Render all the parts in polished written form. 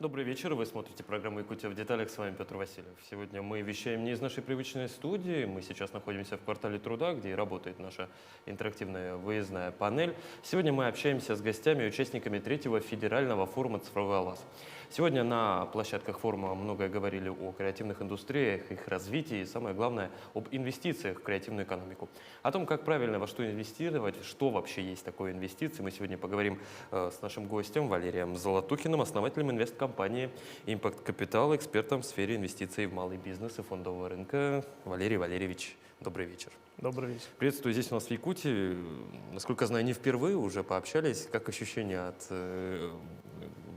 Добрый вечер, вы смотрите программу «Якутия в деталях», с вами Петр Васильев. Сегодня мы вещаем не из нашей привычной студии, мы сейчас находимся в квартале труда, где и работает наша интерактивная выездная панель. Сегодня мы общаемся с гостями и участниками третьего федерального форума «Цифровой алмаз». Сегодня на площадках форума многое говорили о креативных индустриях, их развитии и, самое главное, об инвестициях в креативную экономику. О том, как правильно во что инвестировать, что вообще есть такое инвестиции, мы сегодня поговорим с нашим гостем Валерием Золотухиным, основателем инвесткомпании Impact Capital, экспертом в сфере инвестиций в малый бизнес и фондового рынка. Валерий Валерьевич, добрый вечер. Добрый вечер. Приветствую здесь у нас в Якутии. Насколько знаю, не впервые уже пообщались. Как ощущения от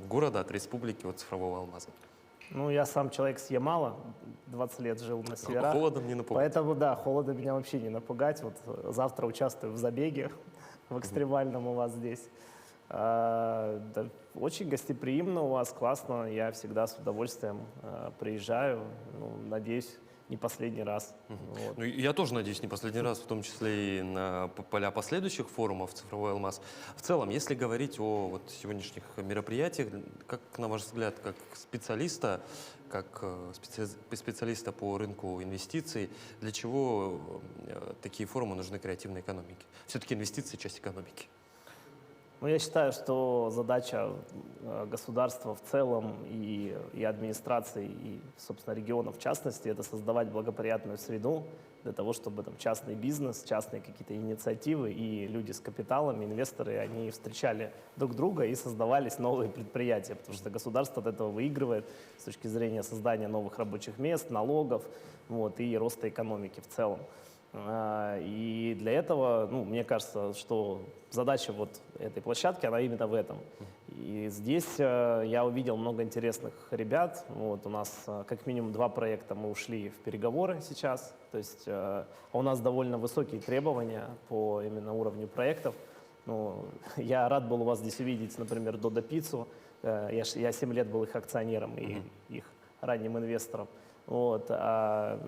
города, от республики, от цифрового алмаза? Ну, я сам человек с Ямала, 20 лет жил на северах. Холодом не напугать. Поэтому, да, холодом меня вообще не напугать. Вот завтра участвую в забеге, в экстремальном у вас здесь. Да, очень гостеприимно у вас, классно. Я всегда с удовольствием приезжаю. Ну, надеюсь, не последний раз. Вот. Ну, я тоже надеюсь, не последний раз, в том числе и на поля последующих форумов «Цифровой алмаз». В целом, если говорить о вот сегодняшних мероприятиях, как, на ваш взгляд, как специалиста, как специалиста по рынку инвестиций, для чего такие форумы нужны креативной экономике? Все-таки инвестиции — часть экономики. Ну, я считаю, что задача государства в целом и администрации, и, собственно, региона в частности, это создавать благоприятную среду для того, чтобы там частный бизнес, частные какие-то инициативы и люди с капиталом, инвесторы, они встречали друг друга и создавались новые предприятия, потому что государство от этого выигрывает с точки зрения создания новых рабочих мест, налогов, вот, и роста экономики в целом. И для этого, ну, мне кажется, что задача вот этой площадки, она именно в этом. И здесь я увидел много интересных ребят. Вот у нас как минимум 2 проекта мы ушли в переговоры сейчас. То есть у нас довольно высокие требования по именно уровню проектов. Ну, я рад был у вас здесь увидеть, например, Dodo Pizza. Я 7 лет был их акционером и их ранним инвестором. Вот. Я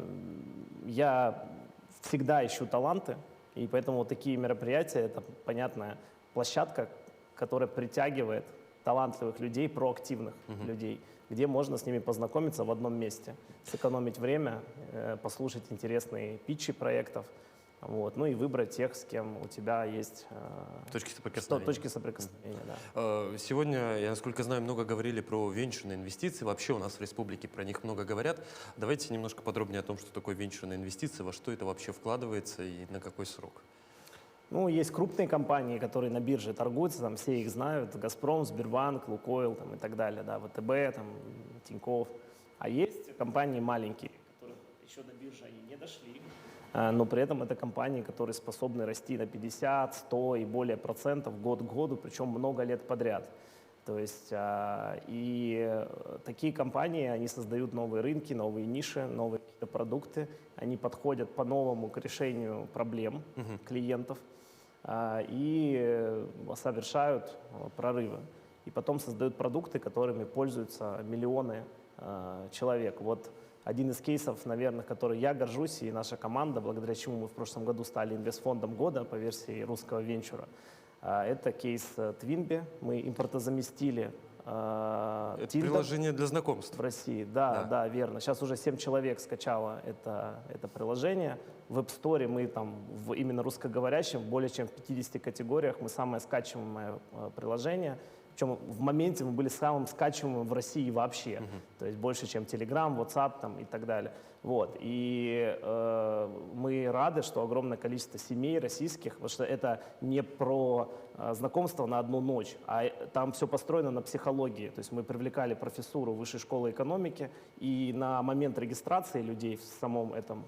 всегда ищу таланты, и поэтому вот такие мероприятия — это понятная площадка, которая притягивает талантливых людей, проактивных людей, где можно с ними познакомиться в одном месте, сэкономить время, послушать интересные питчи проектов, вот, ну и выбрать тех, с кем у тебя есть точки соприкосновения. Да. Сегодня, я насколько знаю, много говорили про венчурные инвестиции. Вообще у нас в республике про них много говорят. Давайте немножко подробнее о том, что такое венчурные инвестиции, во что это вообще вкладывается и на какой срок. Ну, есть крупные компании, которые на бирже торгуются, там все их знают: Газпром, Сбербанк, Лукойл там, и так далее, да, ВТБ, там, Тинькофф. А есть компании маленькие, которые еще до биржи они не дошли, но при этом это компании, которые способны расти на 50, 100 и более процентов год к году, причем много лет подряд. То есть и такие компании, они создают новые рынки, новые ниши, новые какие-то продукты, они подходят по-новому к решению проблем клиентов и совершают прорывы. И потом создают продукты, которыми пользуются миллионы человек. Вот один из кейсов, наверное, который я горжусь, и наша команда, благодаря чему мы в прошлом году стали инвестфондом года по версии русского венчура, это кейс Twinbee. Мы импортозаместили Это Tinder приложение для знакомств в России. Да, верно. Сейчас уже 7 человек скачало это приложение. В App Store мы там именно русскоговорящем, более чем в 50 категориях, мы самое скачиваемое приложение. Причем в моменте мы были самым скачиваемым в России вообще. То есть больше, чем Telegram, WhatsApp там, и так далее. Вот. И мы рады, что огромное количество семей российских, потому что это не про знакомство на одну ночь, а там все построено на психологии. То есть мы привлекали профессуру Высшей школы экономики, и на момент регистрации людей в самом этом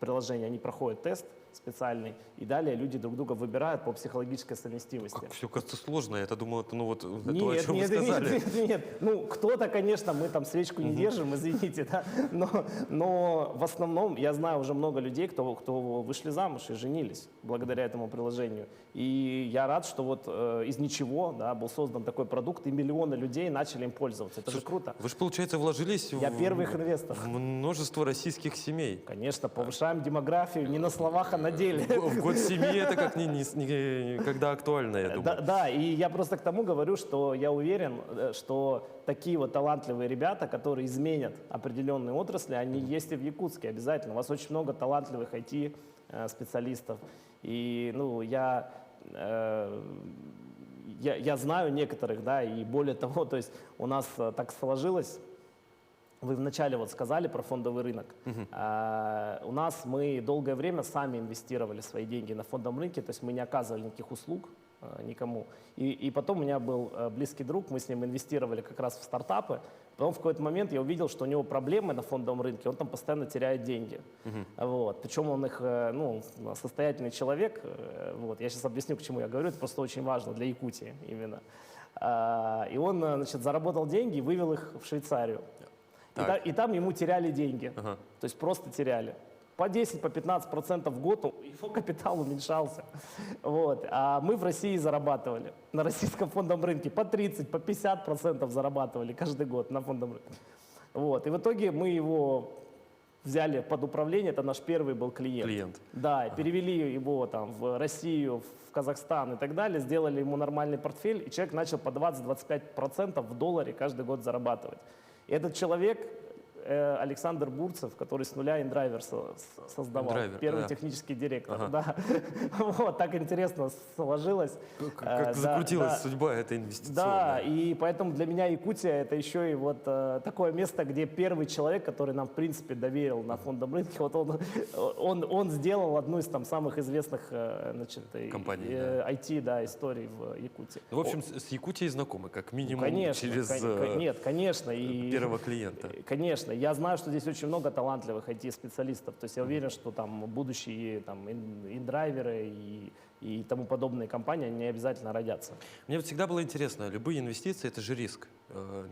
приложении они проходят тест специальный, и далее люди друг друга выбирают по психологической совместимости. Как все кажется сложно, я-то думал, это, ну, вот, то, о Нет, чем вы сказали. нет. Ну, кто-то, конечно, мы там свечку не держим, извините, да, но в основном я знаю уже много людей, кто вышли замуж и женились благодаря этому приложению. И я рад, что вот из ничего, да, был создан такой продукт, и миллионы людей начали им пользоваться. Это же круто. Вы же, получается, вложились Я первый их инвестор. в множество российских семей. Конечно, повышаем демографию не на словах, а на деле. В год семьи это как никогда актуально, я Да, думаю. да, и я просто к тому говорю, что я уверен, что такие вот талантливые ребята, которые изменят определенные отрасли, они есть и в Якутске обязательно. У вас очень много талантливых IT-специалистов. И ну, я знаю некоторых, да, и более того, то есть у нас так сложилось. Вы вначале вот сказали про фондовый рынок. У нас мы долгое время сами инвестировали свои деньги на фондовом рынке, то есть мы не оказывали никаких услуг никому. И потом у меня был близкий друг, мы с ним инвестировали как раз в стартапы. Потом в какой-то момент я увидел, что у него проблемы на фондовом рынке, он там постоянно теряет деньги. Вот. Причем он их, ну, состоятельный человек. Вот. Я сейчас объясню, к чему я говорю, это просто очень важно для Якутии именно. И он, значит, заработал деньги и вывел их в Швейцарию. И там ему теряли деньги, то есть просто теряли. По 10, по 15% в год его капитал уменьшался. Вот. А мы в России зарабатывали на российском фондовом рынке по 30, по 50% зарабатывали каждый год на фондовом рынке. Вот. И в итоге мы его взяли под управление, это наш первый был клиент. Да, перевели его там в Россию, в Казахстан и так далее, сделали ему нормальный портфель, и человек начал по 20-25% в долларе каждый год зарабатывать. И этот человек, Александр Бурцев, который с нуля InDriver создавал, первый технический директор. Да. Вот, так интересно сложилось. Как закрутилась судьба этой инвестиционной. Да, и поэтому для меня Якутия это еще и вот такое место, где первый человек, который нам в принципе доверил на фондовом рынке, вот он сделал одну из там самых известных, значит, компаний, IT, да, историй в Якутии. Ну, в общем, с Якутией знакомы, как минимум, конечно, через нет, конечно, первого клиента. Конечно. Я знаю, что здесь очень много талантливых IT-специалистов. То есть я уверен, что там будущие там, индрайверы и тому подобные компании, они обязательно родятся. Мне вот всегда было интересно, любые инвестиции – это же риск.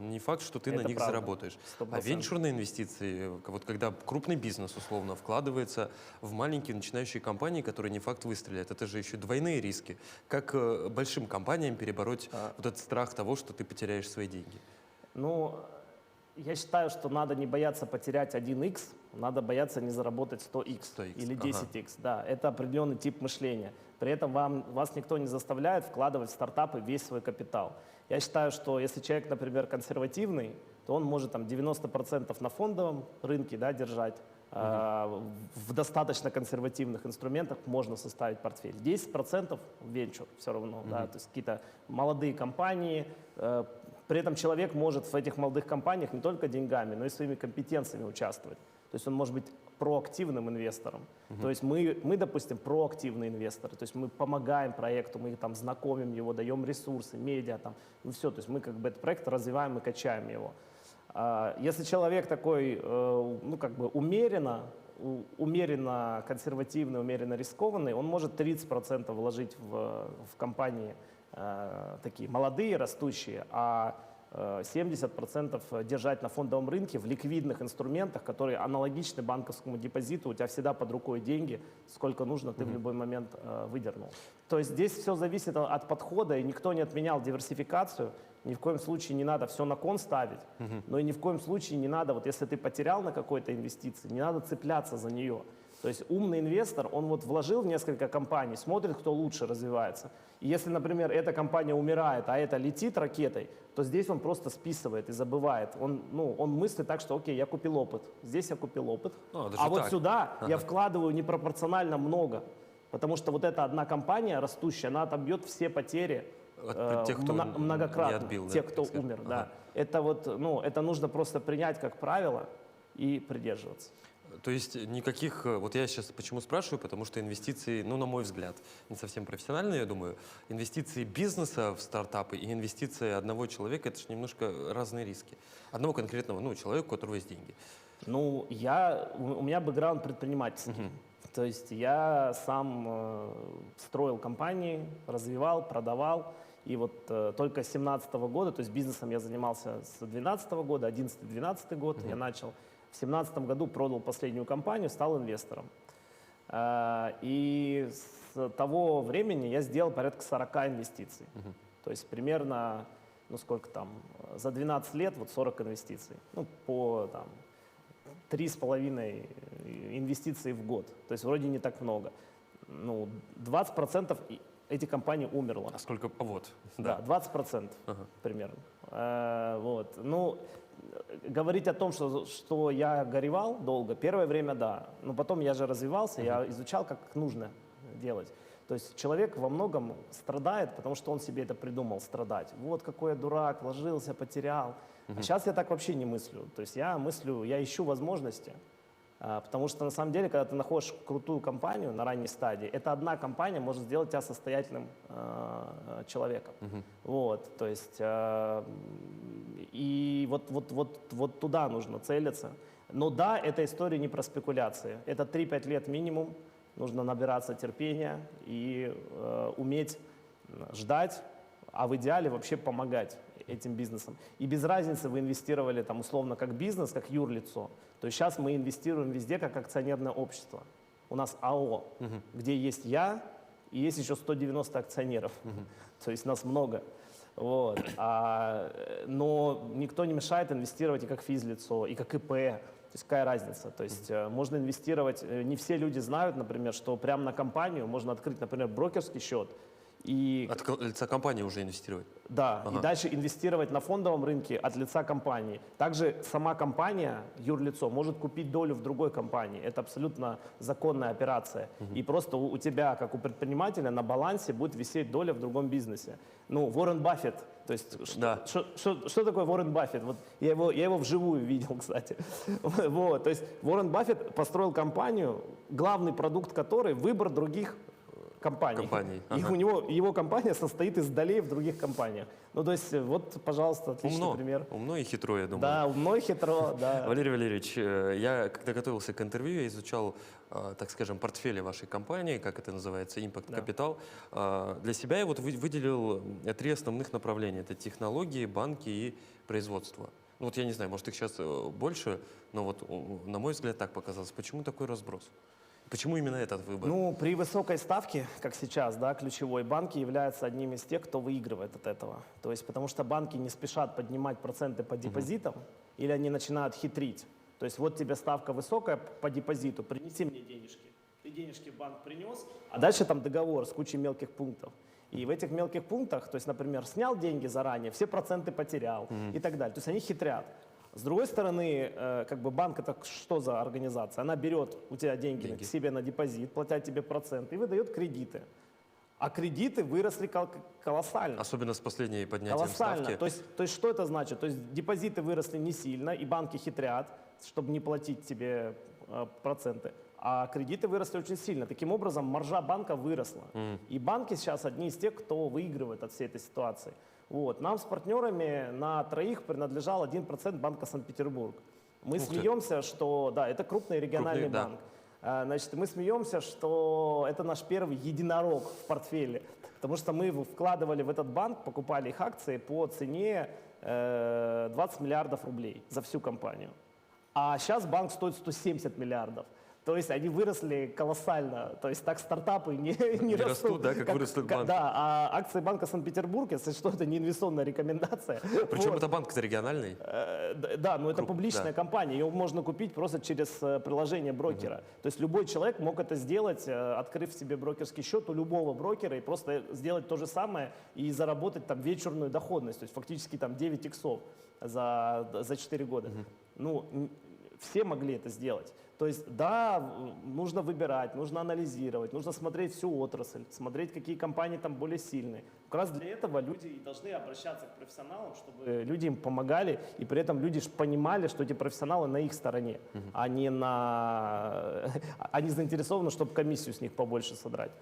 Не факт, что ты это на них правда. заработаешь. 100%. А венчурные инвестиции, вот когда крупный бизнес условно вкладывается в маленькие начинающие компании, которые не факт выстрелят, это же еще двойные риски. Как большим компаниям перебороть вот этот страх того, что ты потеряешь свои деньги? Ну, я считаю, что надо не бояться потерять 1х, надо бояться не заработать 100х или 10х. Да, это определенный тип мышления. При этом вас никто не заставляет вкладывать в стартапы весь свой капитал. Я считаю, что если человек, например, консервативный, то он может там 90% на фондовом рынке, да, держать. В достаточно консервативных инструментах можно составить портфель. 10% венчур все равно, да, то есть какие-то молодые компании. При этом человек может в этих молодых компаниях не только деньгами, но и своими компетенциями участвовать. То есть он может быть проактивным инвестором. То есть мы, допустим, проактивные инвесторы. То есть мы помогаем проекту, мы там знакомим его, даем ресурсы, медиа, там, ну все. То есть мы как бы этот проект развиваем и качаем его. Если человек такой, ну как бы умеренно консервативный, умеренно рискованный, он может 30% вложить в компании такие молодые, растущие, а 70% держать на фондовом рынке в ликвидных инструментах, которые аналогичны банковскому депозиту, у тебя всегда под рукой деньги, сколько нужно, ты в любой момент выдернул. То есть здесь все зависит от подхода, и никто не отменял диверсификацию, ни в коем случае не надо все на кон ставить, но и ни в коем случае не надо, вот если ты потерял на какой-то инвестиции, не надо цепляться за нее. То есть умный инвестор, он вот вложил в несколько компаний, смотрит, кто лучше развивается. И если, например, эта компания умирает, а эта летит ракетой, то здесь он просто списывает и забывает. Он мыслит так, что окей, я купил опыт, здесь я купил опыт, а вот сюда я вкладываю непропорционально много. Потому что вот эта одна компания растущая, она отобьет все потери тех, кто многократно, не отбил, тех, кто умер. Да. Это вот, это нужно просто принять как правило и придерживаться. То есть никаких, вот я сейчас почему спрашиваю, потому что инвестиции, ну, на мой взгляд, не совсем профессиональные, я думаю, инвестиции бизнеса в стартапы и инвестиции одного человека, это же немножко разные риски. Одного конкретного, ну, человека, у которого есть деньги. Ну, у меня бэкграунд предпринимательский. То есть я сам строил компании, развивал, продавал. И вот только с 2017 года, то есть бизнесом я занимался с 2012 года, 2011-2012 год я начал. В 2017 году продал последнюю компанию, стал инвестором. И с того времени я сделал порядка 40 инвестиций. То есть примерно, ну сколько там, за 12 лет вот 40 инвестиций. Ну, по там 3,5 инвестиций в год. То есть вроде не так много. ну, 20% этих компаний умерло. А сколько? Вот. Да, 20% примерно. Вот. Ну, говорить о том, что я горевал долго, первое время да. Но потом я же развивался, я изучал, как нужно делать. То есть человек во многом страдает, потому что он себе это придумал, страдать. Вот какой я дурак, вложился, потерял. А сейчас я так вообще не мыслю. То есть я мыслю, я ищу возможности. Потому что на самом деле, когда ты находишь крутую компанию на ранней стадии, эта одна компания может сделать тебя состоятельным человеком. Вот, то есть, и вот туда нужно целиться. Но да, эта история не про спекуляции. Это 3-5 лет минимум. Нужно набираться терпения и уметь ждать, а в идеале вообще помогать этим бизнесам. И без разницы, вы инвестировали там условно как бизнес, как юрлицо. То есть сейчас мы инвестируем везде как акционерное общество. У нас АО, где есть я и есть еще 190 акционеров. То есть нас много. Вот. Но никто не мешает инвестировать и как физлицо, и как ИП. То есть какая разница? То есть можно инвестировать, не все люди знают, например, что прямо на компанию можно открыть, например, брокерский счет. И, От лица компании уже инвестировать? да, и дальше инвестировать на фондовом рынке от лица компании. Также сама компания, юрлицо, может купить долю в другой компании. Это абсолютно законная операция. И просто у тебя, как у предпринимателя, на балансе будет висеть доля в другом бизнесе. Ну, Уоррен Баффет, то есть что такое Уоррен Баффет? Вот я его вживую видел, кстати. Вот, то есть Уоррен Баффет построил компанию, главный продукт которой выбор других компаний. Его компания состоит из долей в других компаниях. Ну, то есть, вот, пожалуйста, отличный пример. Умно и хитро, я думаю. Да, умно и хитро, да. Валерий Валерьевич, я, когда готовился к интервью, я изучал, так скажем, портфели вашей компании, как это называется, Impact Capital. Для себя я вот выделил 3 основных направления. Это технологии, банки и производство. Ну, вот я не знаю, может, их сейчас больше, но вот, на мой взгляд, так показалось. Почему такой разброс? Почему именно этот выбор? Ну, при высокой ставке, как сейчас, да, ключевой, банки являются одним из тех, кто выигрывает от этого. То есть, потому что банки не спешат поднимать проценты по депозитам, или они начинают хитрить. То есть, вот тебе ставка высокая по депозиту, принеси мне денежки. Ты денежки в банк принес, а дальше там договор с кучей мелких пунктов. И в этих мелких пунктах, то есть, например, снял деньги заранее, все проценты потерял и так далее. То есть, они хитрят. С другой стороны, как бы банк это что за организация? Она берет у тебя деньги к себе на депозит, платя тебе проценты и выдает кредиты. А кредиты выросли колоссально. Особенно с последней поднятием колоссально. ставки. То есть что это значит? То есть депозиты выросли не сильно, и банки хитрят, чтобы не платить тебе проценты. А кредиты выросли очень сильно. Таким образом, маржа банка выросла. И банки сейчас одни из тех, кто выигрывает от всей этой ситуации. Вот. Нам с партнерами на 3 принадлежал 1% Банка Санкт-Петербург. Мы смеемся, что да, это крупный региональный банк. Значит, мы смеемся, что это наш первый единорог в портфеле. Потому что мы вкладывали в этот банк, покупали их акции по цене 20 миллиардов рублей за всю компанию. А сейчас банк стоит 170 миллиардов. То есть они выросли колоссально. То есть так стартапы не растут. Да, как вырастут банки. Да, а акции Банка Санкт-Петербург, если что, это не инвестиционная рекомендация. Причем это банк-то региональный. Да, но это публичная компания. Ее можно купить просто через приложение брокера. То есть любой человек мог это сделать, открыв себе брокерский счет у любого брокера и просто сделать то же самое и заработать там вечерную доходность. То есть фактически там 9 иксов за 4 года. Ну, все могли это сделать. То есть, да, нужно выбирать, нужно анализировать, нужно смотреть всю отрасль, смотреть, какие компании там более сильные. Как раз для этого люди и должны обращаться к профессионалам, чтобы люди им помогали, и при этом люди понимали, что эти профессионалы на их стороне, а не заинтересованы, чтобы комиссию с них побольше содрать.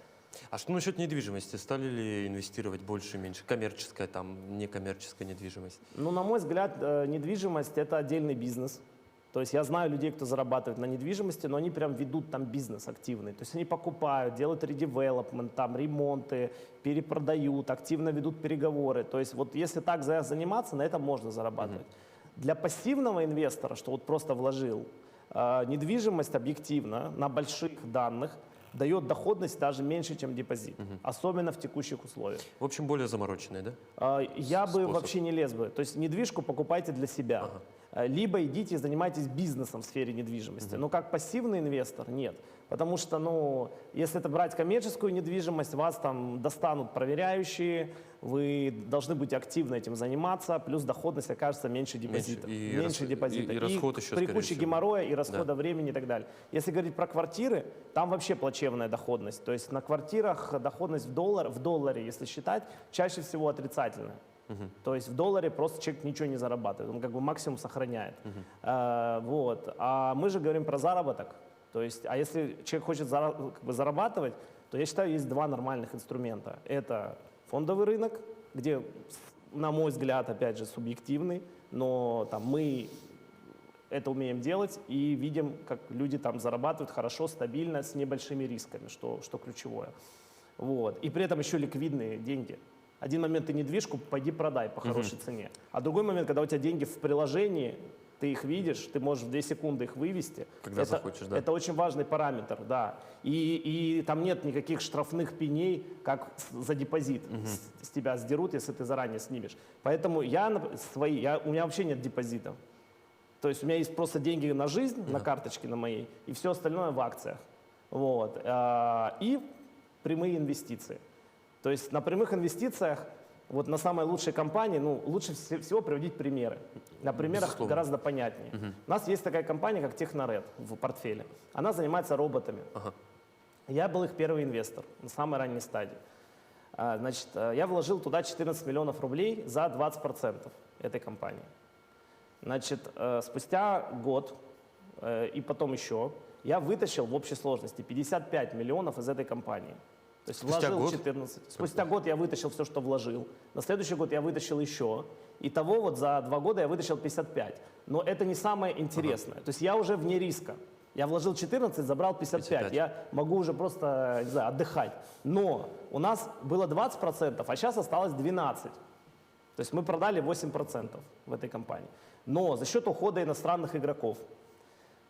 А что насчет недвижимости? Стали ли инвестировать больше, меньше? Коммерческая, там, некоммерческая недвижимость? Ну, на мой взгляд, недвижимость – это отдельный бизнес. То есть я знаю людей, кто зарабатывает на недвижимости, но они прям ведут там бизнес активный. То есть они покупают, делают редевелопмент, там ремонты, перепродают, активно ведут переговоры. То есть вот если так заниматься, на этом можно зарабатывать. Для пассивного инвестора, что вот просто вложил, недвижимость объективно на больших данных дает доходность даже меньше, чем депозит, особенно в текущих условиях. В общем, более замороченный, да? Я бы вообще не лез бы. То есть недвижку покупайте для себя. либо идите и занимайтесь бизнесом в сфере недвижимости. Но как пассивный инвестор нет. Потому что, ну, если это брать коммерческую недвижимость, вас там достанут проверяющие, вы должны быть активно этим заниматься, плюс доходность окажется меньше депозита. Меньше депозита. И расход еще, при скорее куче всего. геморроя и расхода времени и так далее. Если говорить про квартиры, там вообще плачевная доходность. То есть на квартирах доходность в долларе, если считать, чаще всего отрицательная. То есть в долларе просто человек ничего не зарабатывает, он как бы максимум сохраняет. Вот. А мы же говорим про заработок. То есть, а если человек хочет как бы зарабатывать, то я считаю, есть два нормальных инструмента. Это фондовый рынок, где, на мой взгляд, опять же, субъективный, но там мы это умеем делать и видим, как люди там зарабатывают хорошо, стабильно, с небольшими рисками, что ключевое. Вот. И при этом еще ликвидные деньги. Один момент ты недвижку, пойди продай по хорошей цене. А другой момент, когда у тебя деньги в приложении, ты их видишь, ты можешь в 2 секунды их вывести. Когда захочешь, да. Это очень важный параметр, да. И там нет никаких штрафных пеней, как за депозит с тебя сдерут, если ты заранее снимешь. Поэтому у меня вообще нет депозитов. То есть у меня есть просто деньги на жизнь, на карточке на моей, и все остальное в акциях. Вот. И прямые инвестиции. То есть на прямых инвестициях, вот на самой лучшей компании, ну, лучше всего приводить примеры. На примерах Безусловно. гораздо понятнее. У нас есть такая компания, как Техноред в портфеле. Она занимается роботами. Я был их первый инвестор на самой ранней стадии. Значит, я вложил туда 14 миллионов рублей за 20% этой компании. Значит, спустя год и потом еще я вытащил в общей сложности 55 миллионов из этой компании. То есть Спустя вложил год? 14. Спустя год я вытащил все, что вложил. На следующий год я вытащил еще. Итого вот за 2 года я вытащил 55. Но это не самое интересное. То есть я уже вне риска. Я вложил 14, забрал 55. Я могу уже просто, не знаю, отдыхать. Но у нас было 20%, а сейчас осталось 12%. То есть мы продали 8% в этой компании. Но за счет ухода иностранных игроков,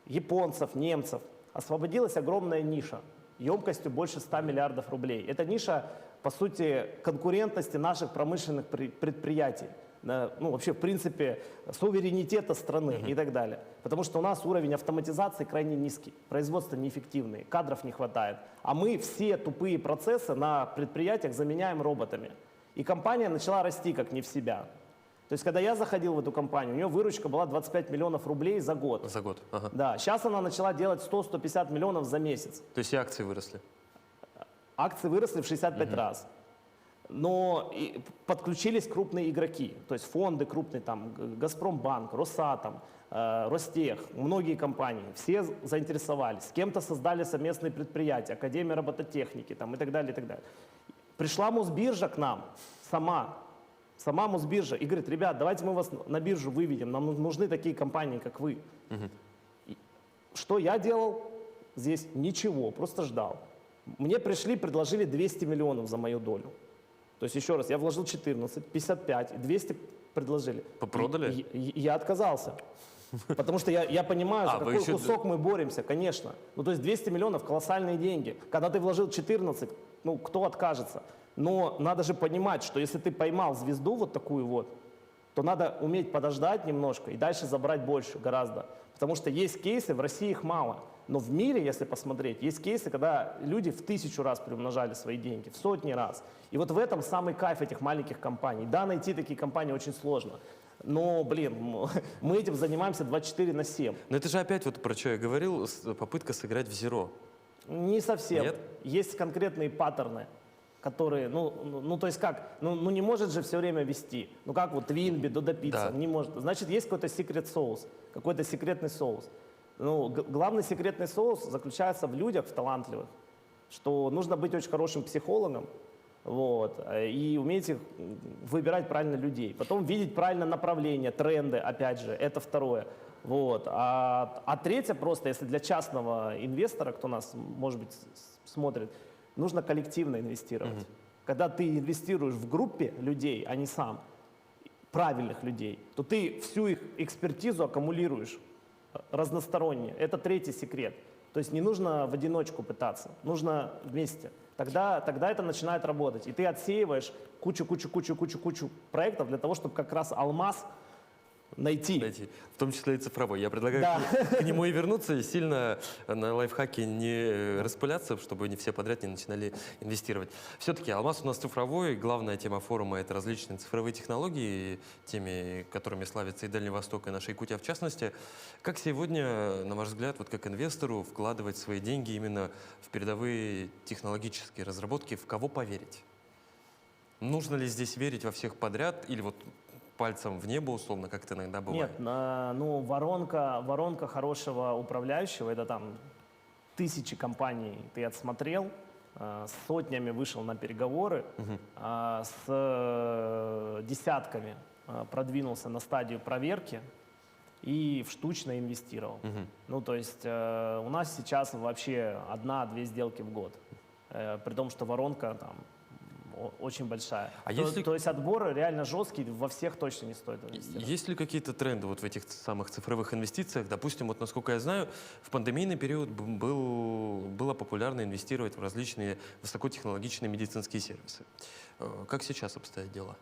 японцев, немцев, освободилась огромная ниша емкостью больше 100 миллиардов рублей. Это ниша, по сути, конкурентности наших промышленных предприятий. Ну, вообще, в принципе, суверенитета страны и так далее. Потому что у нас уровень автоматизации крайне низкий, производство неэффективное, кадров не хватает. А мы все тупые процессы на предприятиях заменяем роботами. И компания начала расти как не в себя. То есть, когда я заходил в эту компанию, у нее выручка была 25 миллионов рублей за год. За год. Ага. Да, сейчас она начала делать 100-150 миллионов за месяц. То есть и акции выросли. Акции выросли в 65 раз. Но подключились крупные игроки, то есть фонды крупные, там, Газпромбанк, Росатом, Ростех, многие компании, все заинтересовались, с кем-то создали совместные предприятия, Академия робототехники там, и так далее, и так далее. Пришла Мосбиржа к нам сама Мосбиржа и говорит: ребят, давайте мы вас на биржу выведем, нам нужны такие компании, как вы. Что я делал здесь? Ничего, просто ждал. Мне пришли, предложили 200 миллионов за мою долю. То есть, еще раз, я вложил 14, 55, 200 предложили. Попродали? Я отказался. Потому что я понимаю, за какой кусок мы боремся, конечно. Ну, то есть 200 миллионов – колоссальные деньги. Когда ты вложил 14, ну, кто откажется? Но надо же понимать, что если ты поймал звезду вот такую вот, то надо уметь подождать немножко и дальше забрать больше гораздо. Потому что есть кейсы, в России их мало. Но в мире, если посмотреть, есть кейсы, когда люди в 1000 раз приумножали свои деньги, в сотни раз. И вот в этом самый кайф этих маленьких компаний. Да, найти такие компании очень сложно. Но, блин, мы этим занимаемся 24/7. Но это же опять вот про что я говорил, попытка сыграть в зеро. Не совсем. Нет? Есть конкретные паттерны, которые, ну то есть как, ну не может же все время вести. Ну как вот Твинби, Додо Пицца, Да. не может. Значит, есть какой-то секрет соус, какой-то секретный соус. Ну, главный секретный соус заключается в людях, в талантливых, что нужно быть очень хорошим психологом, вот, и уметь выбирать правильно людей. Потом видеть правильно направление, тренды, опять же, это второе. Вот. А третье просто, если для частного инвестора, кто нас, может быть, смотрит, нужно коллективно инвестировать. Когда ты инвестируешь в группе людей, а не сам, правильных людей, то ты всю их экспертизу аккумулируешь разносторонне. Это третий секрет. То есть не нужно в одиночку пытаться, нужно вместе. Тогда это начинает работать. И ты отсеиваешь кучу проектов для того, чтобы как раз алмаз найти, в том числе и цифровой. Я предлагаю Да. к нему и вернуться, и сильно на лайфхаке не распыляться, чтобы не все подряд не начинали инвестировать. Все-таки Алмаз у нас цифровой, главная тема форума — это различные цифровые технологии, теми, которыми славится и Дальний Восток, и наша Якутия в частности. Как сегодня, на ваш взгляд, вот как инвестору вкладывать свои деньги именно в передовые технологические разработки, в кого поверить? Нужно ли здесь верить во всех подряд или вот пальцем в небо, условно, как это иногда бывает? Нет, ну, воронка хорошего управляющего — это там тысячи компаний ты отсмотрел, с сотнями вышел на переговоры, с десятками продвинулся на стадию проверки и штучно инвестировал. Ну, то есть у нас сейчас вообще 1-2 сделки в год, при том, что воронка там очень большая. То есть отбор реально жесткий, во всех точно не стоит инвестировать. Есть ли какие-то тренды вот в этих самых цифровых инвестициях? Допустим, вот насколько я знаю, в пандемийный период было популярно инвестировать в различные высокотехнологичные медицинские сервисы. Как сейчас обстоят дела?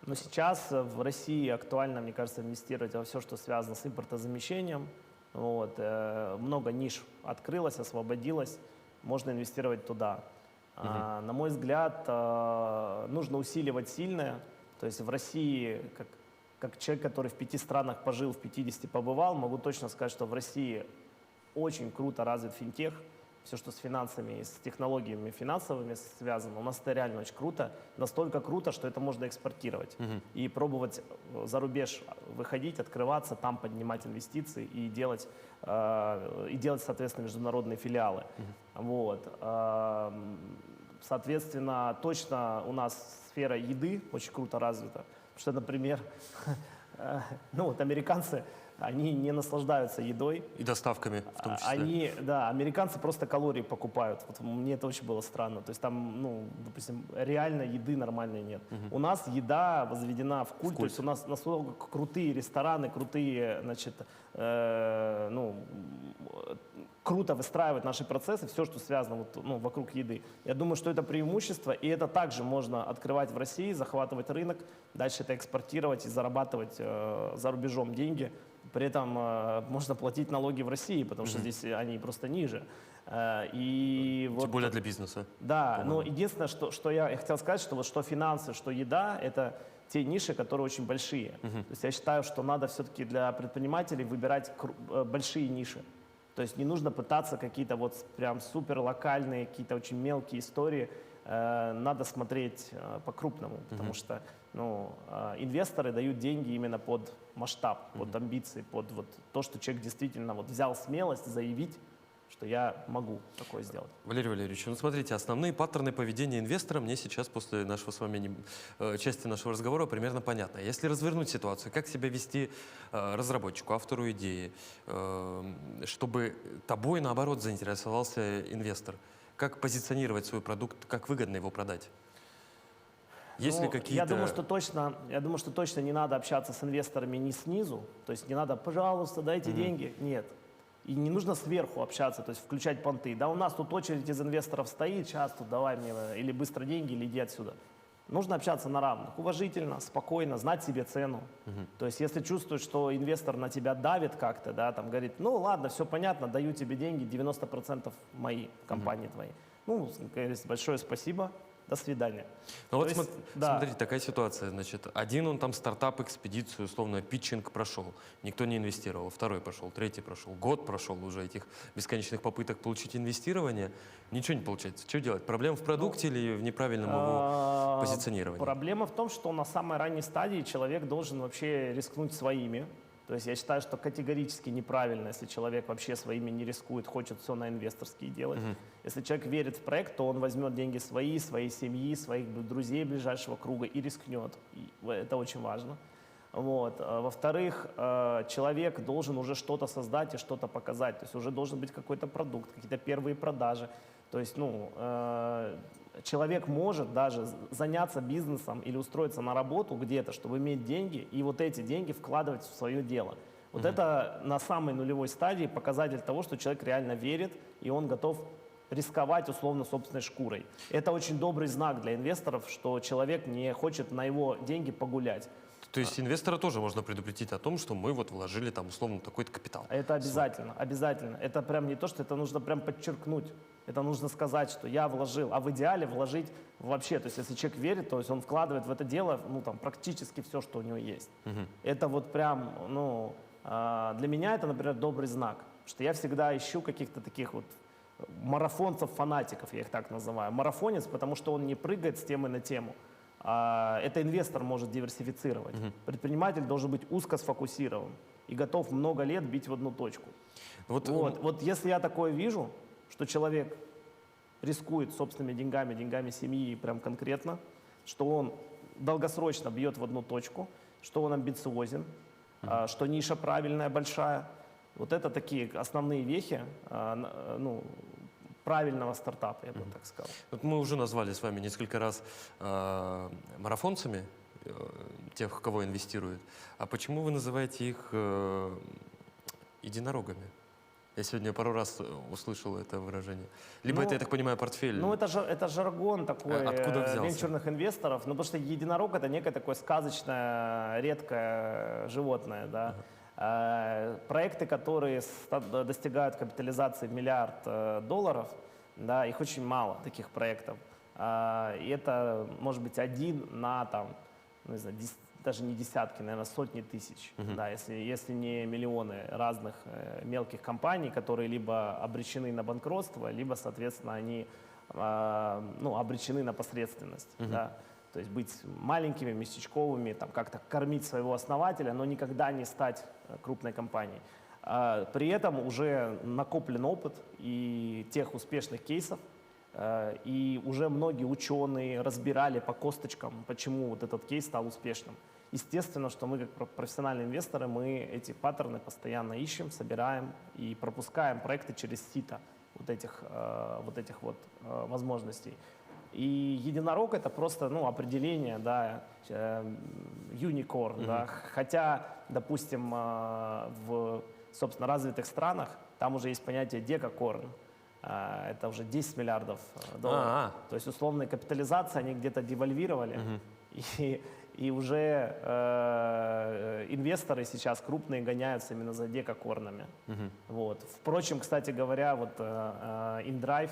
Но сейчас в России актуально, мне кажется, инвестировать во все, что связано с импортозамещением. Вот. Много ниш открылось, освободилось, можно инвестировать туда. На мой взгляд, нужно усиливать сильное. То есть в России, как человек, который в 5 странах пожил, в 50 побывал, могу точно сказать, что в России очень круто развит финтех. Все, что с финансами и с технологиями финансовыми связано, у нас это реально очень круто. Настолько круто, что это можно экспортировать. И пробовать за рубеж выходить, открываться, там поднимать инвестиции и делать, соответственно, международные филиалы. Вот. Соответственно, точно у нас сфера еды очень круто развита. Потому что, например, ну вот американцы, они не наслаждаются едой. И доставками в том числе. Американцы просто калории покупают. Вот мне это очень было странно. То есть там, ну, допустим, реально еды нормальной нет. У нас еда возведена в культ. То есть у нас настолько крутые рестораны, крутые, значит, круто выстраивать наши процессы, все, что связано вот, ну, вокруг еды. Я думаю, что это преимущество, и это также можно открывать в России, захватывать рынок, дальше это экспортировать и зарабатывать за рубежом деньги. При этом можно платить налоги в России, потому что здесь они просто ниже. И Тем вот, более для бизнеса. да, но единственное, что я хотел сказать, что вот что финансы, что еда, это те ниши, которые очень большие. То есть я считаю, что надо все-таки для предпринимателей выбирать большие ниши. То есть не нужно пытаться какие-то вот прям супер локальные, какие-то очень мелкие истории. Надо смотреть по-крупному, потому что инвесторы дают деньги именно под масштаб, под амбиции, под вот то, что человек действительно вот взял смелость заявить, что я могу такое сделать. Валерий Валерьевич, ну смотрите, основные паттерны поведения инвестора мне сейчас после нашего с вами части нашего разговора примерно понятно. Если развернуть ситуацию, как себя вести разработчику, автору идеи, чтобы тобой, наоборот, заинтересовался инвестор? Как позиционировать свой продукт, как выгодно его продать? Есть ли какие-то... Я думаю, что точно не надо общаться с инвесторами не снизу, то есть не надо, пожалуйста, дайте деньги. Нет. И не нужно сверху общаться, то есть включать понты. Да, у нас тут очередь из инвесторов стоит, сейчас тут давай мне или быстро деньги, или иди отсюда. Нужно общаться на равных, уважительно, спокойно, знать себе цену. То есть если чувствуешь, что инвестор на тебя давит как-то, да, там говорит, ну ладно, все понятно, даю тебе деньги, 90% мои, компании твои. Ну, говорит, большое спасибо. До свидания. Ну вот смотрите, такая ситуация, значит, один он там стартап, экспедицию, условно, питчинг прошел, никто не инвестировал, второй прошел, третий прошел, год прошел уже этих бесконечных попыток получить инвестирование, ничего не получается. Что делать? Проблема в продукте или в неправильном его позиционировании? Проблема в том, что на самой ранней стадии человек должен вообще рискнуть своими. То есть я считаю, что категорически неправильно, если человек вообще своими не рискует, хочет все на инвесторские делать. Если человек верит в проект, то он возьмет деньги своей семьи, своих друзей ближайшего круга и рискнет. И это очень важно. Вот. Во-вторых, человек должен уже что-то создать и что-то показать. То есть уже должен быть какой-то продукт, какие-то первые продажи. То есть, человек может даже заняться бизнесом или устроиться на работу где-то, чтобы иметь деньги, и вот эти деньги вкладывать в свое дело. Вот это на самой нулевой стадии показатель того, что человек реально верит, и он готов рисковать условно собственной шкурой. Это очень добрый знак для инвесторов, что человек не хочет на его деньги погулять. То есть инвестора тоже можно предупредить о том, что мы вот вложили там условно такой-то капитал. Это обязательно, обязательно. Это прям не то, что это нужно прям подчеркнуть. Это нужно сказать, что я вложил, а в идеале вложить вообще. То есть если человек верит, то есть он вкладывает в это дело, ну там практически все, что у него есть. Это вот прям, ну, для меня это, например, добрый знак. Потому что я всегда ищу каких-то таких вот марафонцев, фанатиков, я их так называю. Марафонец, потому что он не прыгает с темы на тему. Это инвестор может диверсифицировать. Предприниматель должен быть узко сфокусирован и готов много лет бить в одну точку. Вот если я такое вижу, что человек рискует собственными деньгами, деньгами семьи прям конкретно, что он долгосрочно бьет в одну точку, что он амбициозен, что ниша правильная, большая. Вот это такие основные вехи, ну, правильного стартапа, я бы так сказал. Вот мы уже назвали с вами несколько раз марафонцами тех, кого инвестируют. А почему вы называете их единорогами? Я сегодня пару раз услышал это выражение. Либо Ну, это, я так понимаю, портфель. Ну, это жаргон такой Откуда взялся? венчурных инвесторов. Ну, потому что единорог — это некое такое сказочное, редкое животное, да. Проекты, которые достигают капитализации $1 миллиард, да, их очень мало, таких проектов. И это может быть один на, там, ну, не знаю, даже не десятки, наверное, сотни тысяч, да, если не миллионы разных мелких компаний, которые либо обречены на банкротство, либо, соответственно, они ну, обречены на посредственность. Да. То есть быть маленькими, местечковыми, там, как-то кормить своего основателя, но никогда не стать крупной компанией. При этом уже накоплен опыт и тех успешных кейсов, и уже многие ученые разбирали по косточкам, почему вот этот кейс стал успешным. Естественно, что мы, как профессиональные инвесторы, мы эти паттерны постоянно ищем, собираем и пропускаем проекты через сито вот этих возможностей. И единорог — это просто, ну, определение, да, unicorn, да. Хотя, допустим, в, собственно, развитых странах там уже есть понятие декакорн. Это уже 10 миллиардов долларов. То есть условные капитализации они где-то девальвировали. И уже инвесторы сейчас крупные гоняются именно за декакорнами. Вот. Впрочем, кстати говоря, вот InDrive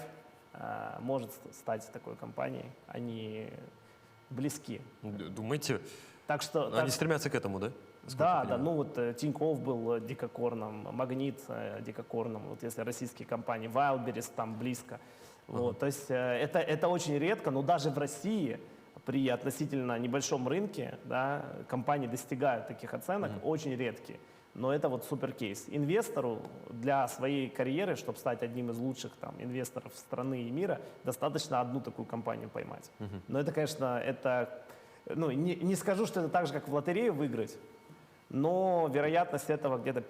может стать такой компанией. Они близки. Думаете, так что, они стремятся к этому, да? Да, ну вот Тинькофф был декакорном, Магнит декакорном, вот если российские компании, Wildberries там близко. Вот, то есть это очень редко, но даже в России при относительно небольшом рынке, да, компании достигают таких оценок, очень редкие. Но это вот супер кейс. Инвестору для своей карьеры, чтобы стать одним из лучших там инвесторов страны и мира, достаточно одну такую компанию поймать. Но это, конечно, ну, не скажу, что это так же, как в лотерею выиграть, но вероятность этого где-то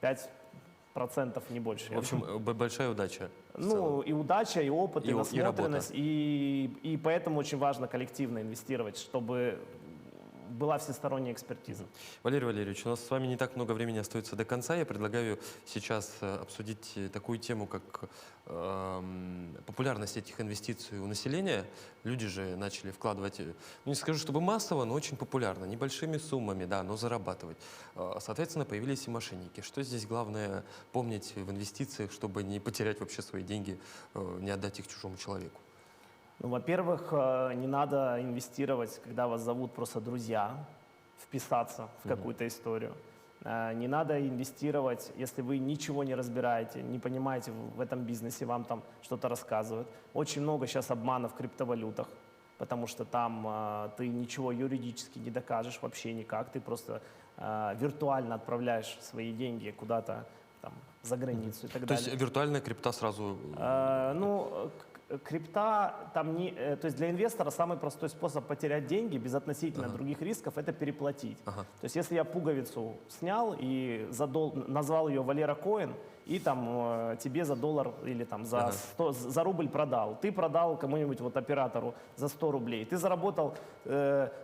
5%, не больше. В общем, большая удача. Ну, и удача, и опыт, и насмотренность, работа. и поэтому очень важно коллективно инвестировать, чтобы была всесторонняя экспертиза. Валерий Валерьевич, у нас с вами не так много времени остается до конца. Я предлагаю сейчас обсудить такую тему, как популярность этих инвестиций у населения. Люди же начали вкладывать, ну не скажу, чтобы массово, но очень популярно, небольшими суммами, да, но зарабатывать. Соответственно, появились и мошенники. Что здесь главное помнить в инвестициях, чтобы не потерять вообще свои деньги, не отдать их чужому человеку? Ну, во-первых, не надо инвестировать, когда вас зовут просто друзья, вписаться в какую-то историю. Не надо инвестировать, если вы ничего не разбираете, не понимаете в этом бизнесе, вам там что-то рассказывают. Очень много сейчас обманов в криптовалютах, потому что там ты ничего юридически не докажешь вообще никак, ты просто виртуально отправляешь свои деньги куда-то там за границу и так далее. То есть виртуальная крипта сразу... Ну, крипта, там не, то есть для инвестора самый простой способ потерять деньги без относительно других рисков — это переплатить. То есть если я пуговицу снял и назвал ее Валера Коин, и там тебе за $1 или там за рубль продал, ты продал кому-нибудь вот оператору за 100 рублей, ты заработал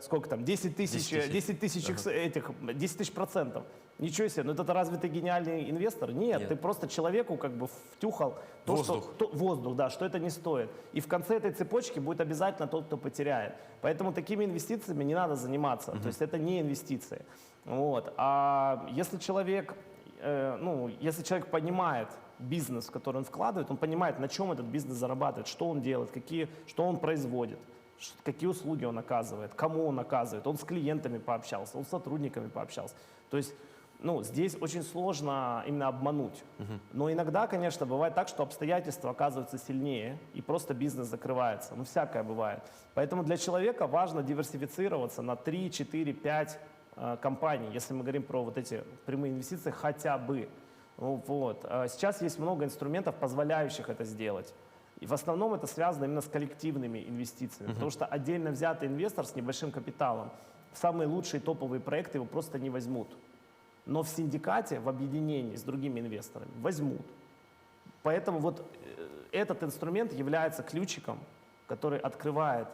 сколько там, 10 тысяч этих, 10 тысяч процентов. Ничего себе, ну это разве ты гениальный инвестор? Нет, Нет. ты просто человеку как бы втюхал то, Воздух. воздух, да, что это не стоит. И в конце этой цепочки будет обязательно тот, кто потеряет. Поэтому такими инвестициями не надо заниматься. То есть это не инвестиции. Вот. А если человек, если человек понимает бизнес, в который он вкладывает, он понимает, на чем этот бизнес зарабатывает, что он делает, что он производит, какие услуги он оказывает, кому он оказывает. Он с клиентами пообщался, он с сотрудниками пообщался. То есть здесь очень сложно именно обмануть. Но иногда, конечно, бывает так, что обстоятельства оказываются сильнее, и просто бизнес закрывается. Всякое бывает. Поэтому для человека важно диверсифицироваться на 3, 4, 5 компаний, если мы говорим про вот эти прямые инвестиции хотя бы. Вот. Сейчас есть много инструментов, позволяющих это сделать. И в основном это связано именно с коллективными инвестициями, потому что отдельно взятый инвестор с небольшим капиталом в самые лучшие топовые проекты его просто не возьмут. Но в синдикате, в объединении с другими инвесторами возьмут. Поэтому вот этот инструмент является ключиком, который открывает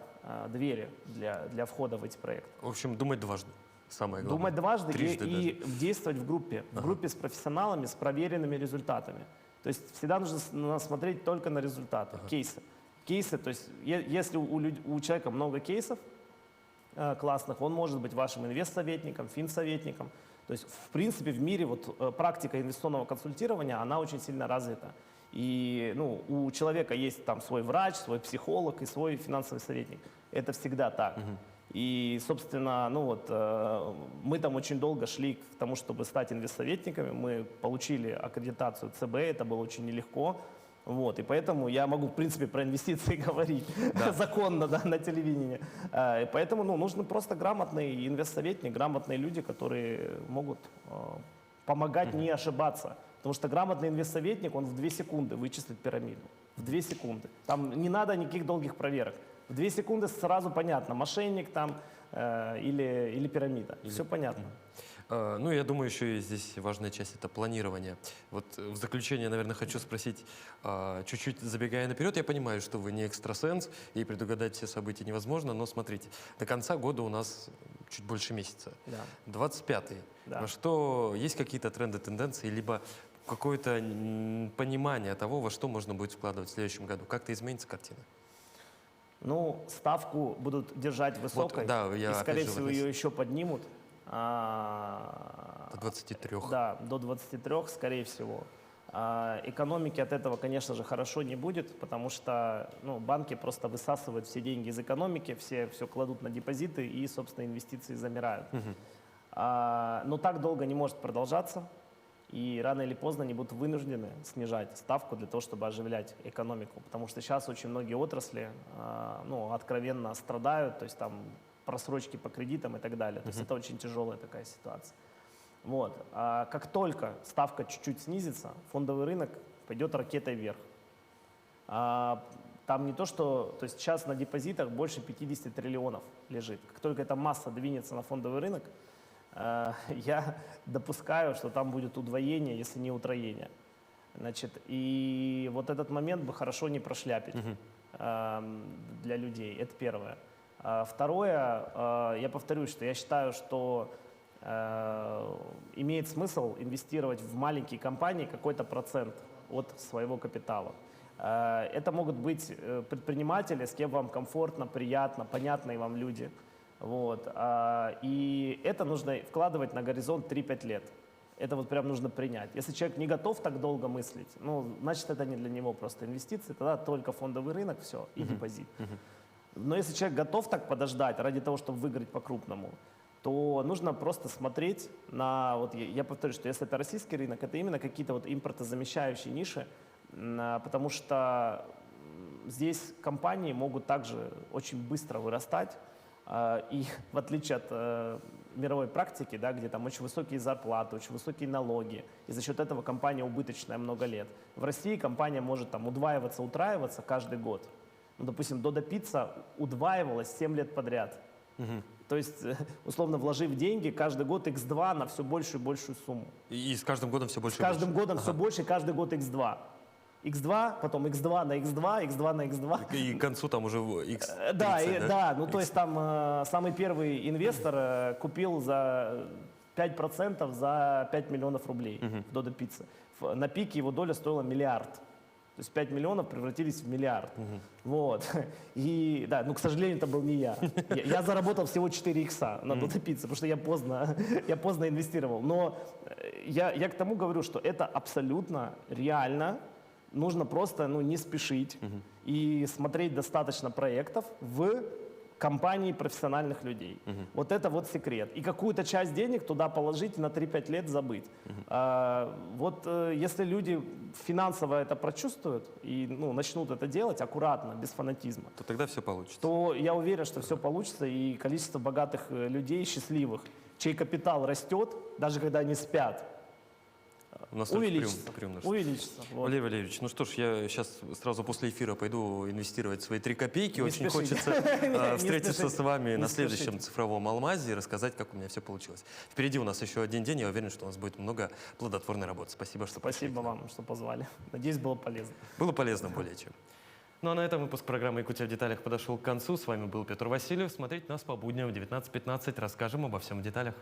двери для входа в эти проекты. В общем, думать дважды. Самое главное. Думать дважды Трижды и действовать в группе с профессионалами, с проверенными результатами. То есть всегда нужно смотреть только на результаты, кейсы. То есть если у человека много кейсов классных, он может быть вашим инвестсоветником, финсоветником. То есть, в принципе, в мире практика инвестиционного консультирования, она очень сильно развита. И у человека есть там свой врач, свой психолог и свой финансовый советник. Это всегда так. И, собственно, мы там очень долго шли к тому, чтобы стать инвестсоветниками. Мы получили аккредитацию ЦБ, это было очень нелегко. Вот, и поэтому я могу, в принципе, про инвестиции говорить законно на телевидении. И поэтому нужны просто грамотный инвестсоветник, грамотные люди, которые могут помогать не ошибаться. Потому что грамотный инвестсоветник, он в 2 секунды вычислит пирамиду. В 2 секунды. Там не надо никаких долгих проверок. В 2 секунды сразу понятно, мошенник там или пирамида. Все понятно. Я думаю, еще и здесь важная часть — это планирование. Вот в заключение, наверное, хочу спросить, чуть-чуть забегая наперед, я понимаю, что вы не экстрасенс, и предугадать все события невозможно, но смотрите, до конца года у нас чуть больше месяца. Да. 25-й. Да. Что есть какие-то тренды, тенденции, либо какое-то понимание того, во что можно будет вкладывать в следующем году? Как-то изменится картина? Ставку будут держать высокой, и, скорее всего, ее еще поднимут. До 23. Да, до 23, скорее всего. Экономики от этого, конечно же, хорошо не будет, потому что банки просто высасывают все деньги из экономики, все кладут на депозиты, и, собственно, инвестиции замирают. Но так долго не может продолжаться, и рано или поздно они будут вынуждены снижать ставку для того, чтобы оживлять экономику, потому что сейчас очень многие отрасли откровенно страдают, то есть там просрочки по кредитам и так далее. То есть это очень тяжелая такая ситуация. Вот. А как только ставка чуть-чуть снизится, фондовый рынок пойдет ракетой вверх. Там не то, что... То есть сейчас на депозитах больше 50 триллионов лежит. Как только эта масса двинется на фондовый рынок, я допускаю, что там будет удвоение, если не утроение. И вот этот момент бы хорошо не прошляпить для людей. Это первое. Второе, я повторюсь, что я считаю, что имеет смысл инвестировать в маленькие компании какой-то процент от своего капитала. Это могут быть предприниматели, с кем вам комфортно, приятно, понятные вам люди. Вот. И это нужно вкладывать на горизонт 3-5 лет. Это вот прям нужно принять. Если человек не готов так долго мыслить, значит, это не для него просто инвестиции, тогда только фондовый рынок, все, и депозит. Но если человек готов так подождать ради того, чтобы выиграть по-крупному, то нужно просто смотреть на, я повторю, что если это российский рынок, это именно какие-то импортозамещающие ниши, потому что здесь компании могут также очень быстро вырастать, и в отличие от мировой практики, где там очень высокие зарплаты, очень высокие налоги, и за счет этого компания убыточная много лет. В России компания может удваиваться, утраиваться каждый год. Допустим, Додо Пицца удваивалась 7 лет подряд. То есть, условно, вложив деньги, каждый год x2 на все большую и большую сумму. И с каждым годом все больше и больше? С каждым годом все больше, каждый год x2. x2, потом x2 на x2, x2 на x2. И к концу там уже x. Да, то есть там самый первый инвестор купил за 5% за 5 миллионов рублей в Додо Пицце. На пике его доля стоила миллиард. То есть 5 миллионов превратились в миллиард. Вот. И да, ну, к сожалению, это был не я. Я заработал всего 4 икса на Додо Пицце, потому что я поздно инвестировал. Но я к тому говорю, что это абсолютно реально. Нужно просто не спешить и смотреть достаточно проектов в компании профессиональных людей. Вот это вот секрет. И какую-то часть денег туда положить и на 3-5 лет забыть. Если люди финансово это прочувствуют и начнут это делать аккуратно, без фанатизма, То тогда все получится. то я уверен, что все получится, и количество богатых людей, счастливых, чей капитал растет, даже когда они спят, увеличится. Увеличится. Вот. Валерий Валерьевич, ну что ж, я сейчас сразу после эфира пойду инвестировать свои 3 копейки. Не Очень спешите. хочется встретиться спешите. с вами Не на следующем спешите. цифровом алмазе и рассказать, как у меня все получилось. Впереди у нас еще один день, я уверен, что у нас будет много плодотворной работы. Спасибо, что пришли. Спасибо вам, что позвали. Надеюсь, было полезно. Было полезно более чем. Ну а на этом выпуск программы «Якутия в деталях» подошел к концу. С вами был Петр Васильев. Смотрите нас по будням в 19:15. Расскажем обо всем в деталях.